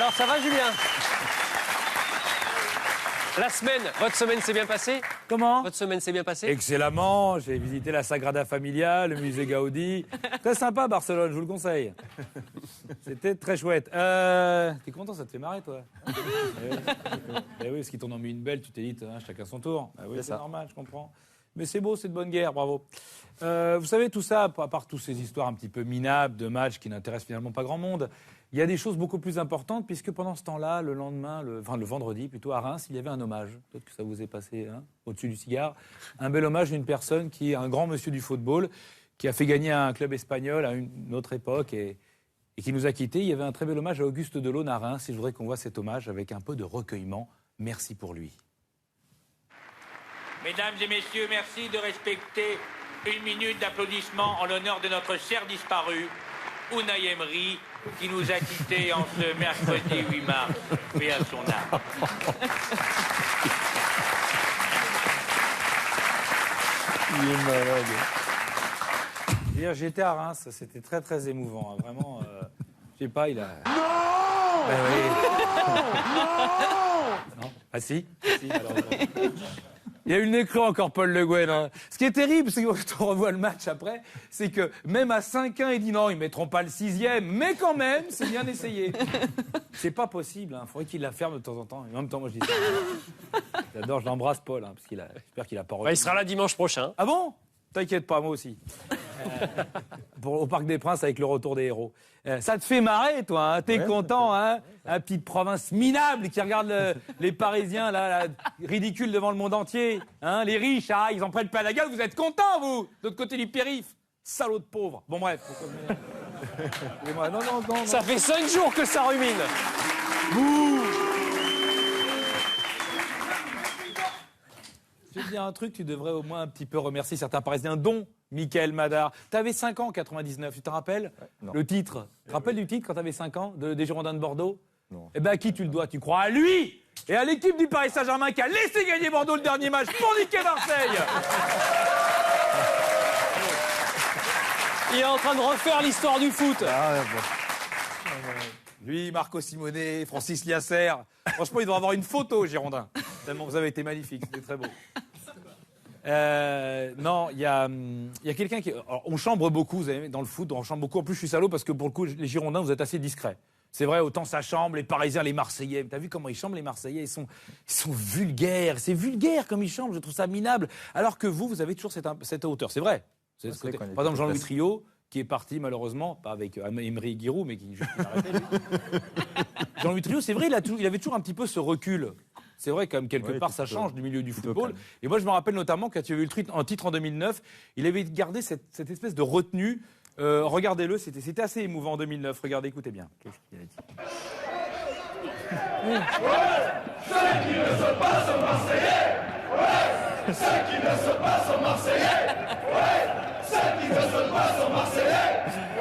Alors, ça va, Julien? La semaine, votre semaine s'est bien passée? Comment? Votre semaine s'est bien passée? Excellemment, j'ai visité la Sagrada Familia, le musée Gaudi. Très sympa Barcelone, je vous le conseille. C'était très chouette. T'es content, ça te fait marrer toi? Eh oui, parce qu'ils t'ont mis une belle, tu t'es dit, hein, chacun son tour. Ah oui, c'est normal, je comprends. Mais c'est beau, c'est de bonne guerre, bravo. Vous savez, tout ça, à part toutes ces histoires un petit peu minables de matchs qui n'intéressent finalement pas grand monde, il y a des choses beaucoup plus importantes, puisque pendant ce temps-là, le lendemain, le vendredi plutôt, à Reims, il y avait un hommage. Peut-être que ça vous est passé au-dessus du cigare. Un bel hommage d'une personne qui est un grand monsieur du football, qui a fait gagner un club espagnol à une autre époque et qui nous a quittés. Il y avait un très bel hommage à Auguste Delaune à Reims, et je voudrais qu'on voit cet hommage avec un peu de recueillement. Merci pour lui. Mesdames et messieurs, merci de respecter une minute d'applaudissement en l'honneur de notre cher disparu, Unai Emery, qui nous a quittés en ce mercredi 8 mars. Paix à son âme. Il est malade. J'étais à Reims, c'était très très émouvant, hein. Vraiment. Je sais pas, il a. Non, ben oui. Non. Ah si, alors, il y a eu le écran encore, Paul Le Guen. Hein. Ce qui est terrible, c'est que quand on revoit le match après, c'est que même à 5-1, il dit non, ils ne mettront pas le 6e, mais quand même, c'est bien essayé. C'est pas possible, il faudrait qu'il la ferme de temps en temps. Et en même temps, moi je dis ça. J'adore, je l'embrasse, Paul, parce qu'il j'espère qu'il a pas Il sera là dimanche prochain. Ah bon? T'inquiète pas, moi aussi. Au Parc des Princes avec le retour des héros. Ça te fait marrer, toi, hein? T'es content, hein? Une petite province minable qui regarde les Parisiens, là, ridicules devant le monde entier. Hein? Les riches, ils en prennent pas la gueule, vous êtes contents, vous? De l'autre côté du périph'. Salaud de pauvre. Bon, bref. Non. Ça fait 5 jours que ça rumine. Je vais te dire un truc, tu devrais au moins un petit peu remercier certains Parisiens, dont Michael Madar. T'avais 5 ans en 99, tu te rappelles? Non. Le titre. Tu te rappelles du titre quand t'avais 5 ans, des Girondins de Bordeaux? Non. Eh ben à qui tu le dois? Tu crois à lui et à l'équipe du Paris Saint-Germain qui a laissé gagner Bordeaux le dernier match pour niquer Marseille. Il est en train de refaire l'histoire du foot. Lui, Marco Simonet, Francis Liasser. Franchement, ils doivent avoir une photo, Girondins. Tellement vous avez été magnifiques, c'était très beau. Non, il y a quelqu'un qui... Alors, on chambre beaucoup, vous savez, dans le foot, on chambre beaucoup. En plus, je suis salaud parce que pour le coup, les Girondins, vous êtes assez discrets. C'est vrai, autant ça chambre, les Parisiens, les Marseillais. T'as vu comment ils chambrent, les Marseillais? Ils sont vulgaires. C'est vulgaire comme ils chambrent, je trouve ça minable. Alors que vous avez toujours cette hauteur. C'est vrai. C'est ce côté. Par exemple, Jean-Louis Trio, qui est parti malheureusement, pas avec Emery Giroud, mais qui juste arrêté. Jean-Louis Trio, c'est vrai, il avait toujours un petit peu ce recul. C'est vrai, quand même, quelque part, ça change du milieu du football. Et moi, je me rappelle notamment, quand il y avait eu un titre en 2009, il avait gardé cette espèce de retenue. Regardez-le, c'était assez émouvant en 2009. Regardez, écoutez bien. Qu'est-ce qu'il a dit? Ceux qui ne sont pas sont Marseillais. Ouais. Ceux qui ne sont pas sont Marseillais. Ouais. Ceux qui ne sont pas sont Marseillais.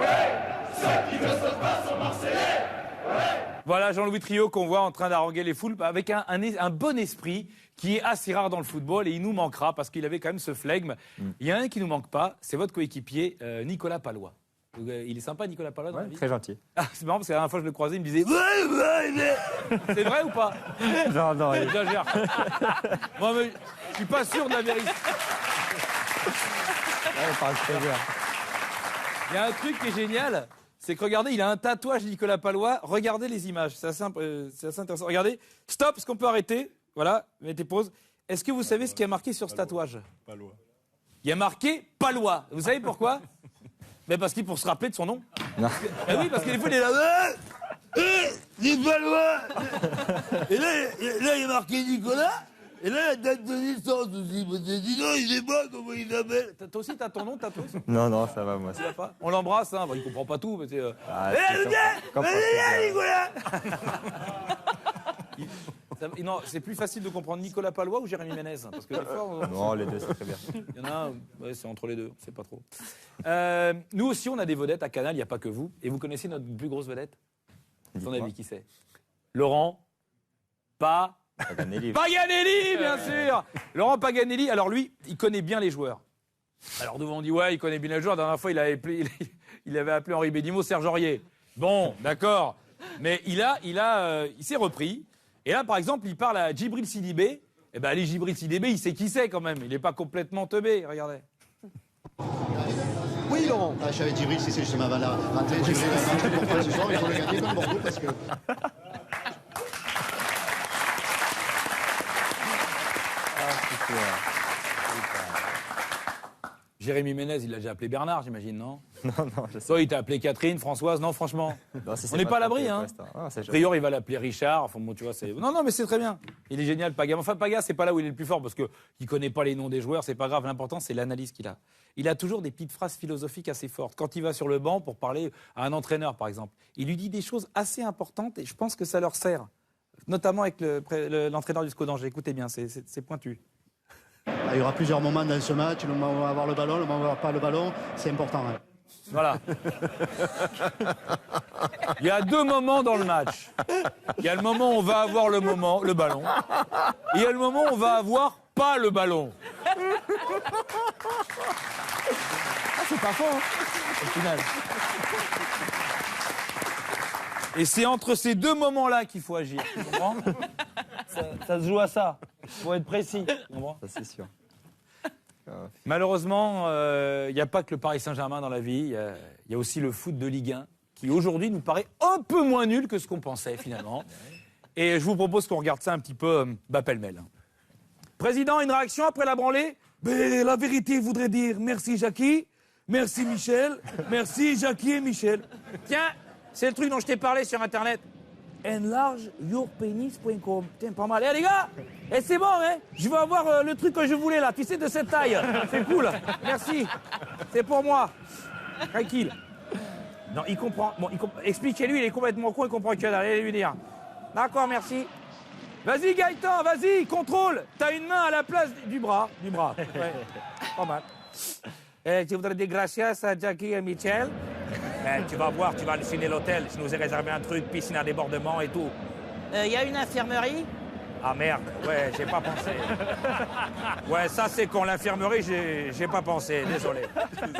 Ouais. Ceux qui ne sont pas sont Marseillais. Ouais. Voilà Jean-Louis Trio qu'on voit en train d'haranguer les foules avec un bon esprit qui est assez rare dans le football et il nous manquera parce qu'il avait quand même ce flegme. Il y a un qui nous manque pas, c'est votre coéquipier Nicolas Pallois. Il est sympa Nicolas Pallois dans la vie? Très gentil. Ah, c'est marrant parce que la dernière fois que je le croisais, il me disait c'est vrai ou pas? Non. J'exagère. Moi, mais je suis pas sûr de la vérité. Il parle très bien. Il y a un truc qui est génial. C'est que regardez, il a un tatouage Nicolas Pallois. Regardez les images, c'est assez intéressant. Regardez, stop, est-ce qu'on peut arrêter? Voilà, mettez pause. Est-ce que vous savez ce qu'il y a marqué sur ce tatouage? Pallois. Il y a marqué Pallois. Vous savez pourquoi? Mais parce qu'il pour se rappeler de son nom. Non. Eh oui, parce que des fois il est là. C'est Pallois. Et là, il y a marqué Nicolas. Et là, la date de naissance aussi. Dis non, il est pas, comment il s'appelle? Toi aussi, t'as ton nom, t'as tout? Non, ça va, moi. On l'embrasse, hein. Bon, il comprend pas tout, mais c'est. Nicolas. Non, c'est plus facile de comprendre Nicolas Pallois ou Jérémy Ménez, parce que des fois, Non, les deux, c'est très bien. il y en a un, ouais, c'est entre les deux, c'est pas trop. Nous aussi, on a des vedettes à Canal, il n'y a pas que vous. Et vous connaissez notre plus grosse vedette? Ton avis, qui c'est? Laurent Paganelli, bien sûr. Laurent Paganelli, alors lui, il connaît bien les joueurs. Alors devant on dit ouais, il connaît bien les joueurs. La dernière fois, il avait appelé Henri Bédimo Serge Aurier. Bon, d'accord. Mais il s'est repris. Et là, par exemple, il parle à Djibril Sidibé. Eh ben, Ali Djibril Sidibé, il sait qui c'est quand même. Il n'est pas complètement teubé, regardez. Oui, Laurent. Ah, je savais Djibril, si c'est justement avant la rentrée. Djibril, je comprends ce soir, il faut le gagner comme Bordeaux parce que. Jérémy Ménez, il l'a déjà appelé Bernard, j'imagine, non? Non, je sais. Toi, il t'a appelé Catherine, Françoise, non, franchement. Non, si c'est On n'est pas à l'abri, pour hein. l'instant. Ah, c'est A joli. priori, il va l'appeler Richard. Enfin, bon, tu vois, c'est. Non, mais c'est très bien. Il est génial, Paga. Enfin, Paga, c'est pas là où il est le plus fort parce qu'il ne connaît pas les noms des joueurs, c'est pas grave. L'important, c'est l'analyse qu'il a. Il a toujours des petites phrases philosophiques assez fortes. Quand il va sur le banc pour parler à un entraîneur, par exemple, il lui dit des choses assez importantes et je pense que ça leur sert. Notamment avec l'entraîneur du SCO d'Angers. Écoutez bien, c'est pointu. Il y aura plusieurs moments dans ce match. Le moment où on va avoir le ballon, le moment où on va pas le ballon, c'est important. Hein. Voilà. Il y a 2 moments dans le match. Il y a le moment où on va avoir le ballon. Et il y a le moment où on va avoir pas le ballon. Ah, c'est pas faux, hein, au final. Et c'est entre ces 2 moments-là qu'il faut agir. Tu comprends? Ça se joue à ça. Il faut être précis. Tu comprends? Ça, c'est sûr. Malheureusement, il n'y a pas que le Paris Saint-Germain dans la vie. Il y a aussi le foot de Ligue 1, qui aujourd'hui nous paraît un peu moins nul que ce qu'on pensait finalement. Et je vous propose qu'on regarde ça un petit peu pêle-mêle. Président, une réaction après la branlée? Ben, la vérité voudrait dire merci Jackie, merci Michel, merci Jackie et Michel. Tiens, c'est le truc dont je t'ai parlé sur Internet. enlargeyourpenis.com. Tiens, pas mal. Eh les gars, c'est bon, hein? Je vais avoir le truc que je voulais là, tu sais, de cette taille. C'est cool. Merci. C'est pour moi. Tranquille. Non, il comprend. Bon, expliquez-lui, il est complètement con, il comprend que dalle. Allez lui dire. D'accord, merci. Vas-y Gaëtan, vas-y, contrôle. T'as une main à la place du bras. Ouais. Pas mal. Tu voudrais des gracias à Jackie et Michel? Tu vas voir, tu vas halluciner l'hôtel. Je nous ai réservé un truc, piscine à débordement et tout. Y a une infirmerie? Ah merde, ouais, j'ai pas pensé. Ouais, ça c'est con, l'infirmerie, j'ai pas pensé, désolé.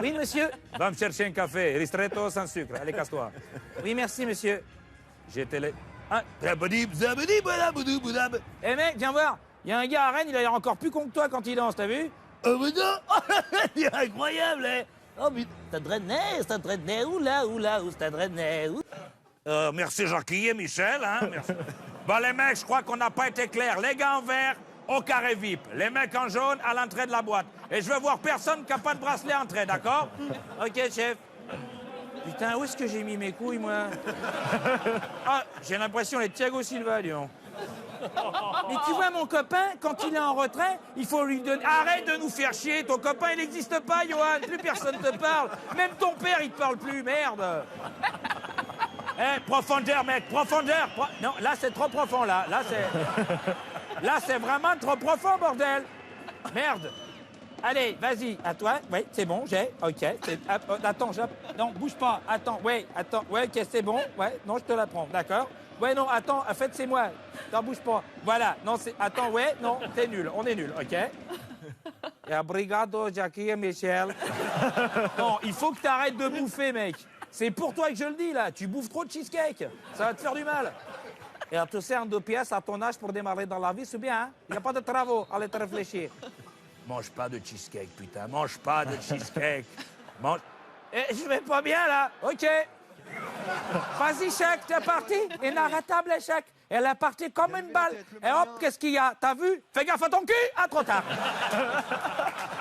Oui, monsieur? Va me chercher un café, ristretto sans sucre. Allez, casse-toi. Oui, merci, monsieur. J'étais les... Ah, Eh mec, viens voir. Y a un gars à Rennes, il a l'air encore plus con que toi quand il danse, t'as vu? oh, mais non. Il est incroyable, hein. Oh, mais Stade Rennais, oula, Stade Rennais, Merci Jackie et Michel, hein. Merci. Bon, les mecs, je crois qu'on n'a pas été clairs. Les gars en vert, au carré VIP. Les mecs en jaune, à l'entrée de la boîte. Et je veux voir personne qui n'a pas de bracelet à entrée, d'accord? Ok, chef. Putain, où est-ce que j'ai mis mes couilles, moi? Ah, j'ai l'impression d'être Thiago Silva, dis donc. Mais tu vois, mon copain, quand il est en retrait, il faut lui donner... Arrête de nous faire chier, ton copain il n'existe pas, Johan, plus personne te parle. Même ton père il te parle plus, merde. Profondeur, mec, profondeur. Non, là c'est trop profond, là. Là c'est vraiment trop profond, bordel. Merde. Allez, vas-y, à toi. Oui, c'est bon, j'ai. Ok. Attends, non, bouge pas. Attends, ouais, ok, c'est bon. Ouais, non, je te la prends, d'accord. Ouais, non, attends, en fait, c'est moi. Non, bouge pas. Voilà, non, c'est... Attends, ouais, non, t'es nul, on est nul, ok. Et obrigado, Jackie et Michel. Non, il faut que t'arrêtes de bouffer, mec. C'est pour toi que je le dis, là. Tu bouffes trop de cheesecake. Ça va te faire du mal. Et tu sais, en 2 pièces, à ton âge, pour démarrer dans la vie, c'est bien, hein. Il n'y a pas de travaux, allez te réfléchir. Mange pas de cheesecake, putain. Mange pas de cheesecake. Mange... Et je vais pas bien, là. Ok. Vas-y, Chèque, t'es parti. Inarrêtable, Chèque. Elle est partie comme une balle. Et hop, qu'est-ce qu'il y a? T'as vu? Fais gaffe à ton cul. Ah, trop tard.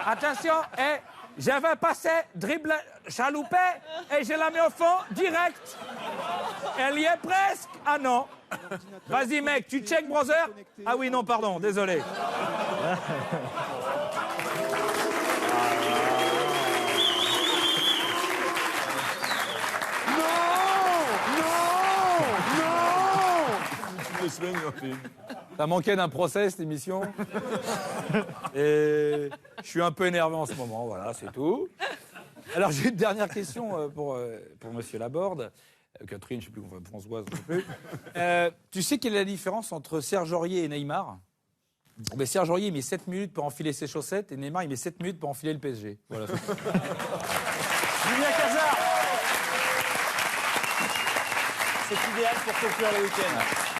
Attention, et je vais passer, dribble, chaloupé, et je la mets au fond, direct. Elle y est presque. Ah non. Vas-y, mec, tu check, brother? Ah oui, non, pardon, désolé. Ça manquait d'un procès, cette émission. Et je suis un peu énervé en ce moment, voilà, c'est tout. Alors, j'ai une dernière question pour Monsieur Laborde. Catherine, je ne sais plus, Françoise, je ne sais plus. Tu sais quelle est la différence entre Serge Aurier et Neymar? Ben, Serge Aurier, il met 7 minutes pour enfiler ses chaussettes et Neymar, il met 7 minutes pour enfiler le PSG. Voilà. Julien Cazard. c'est idéal pour conclure le week-end.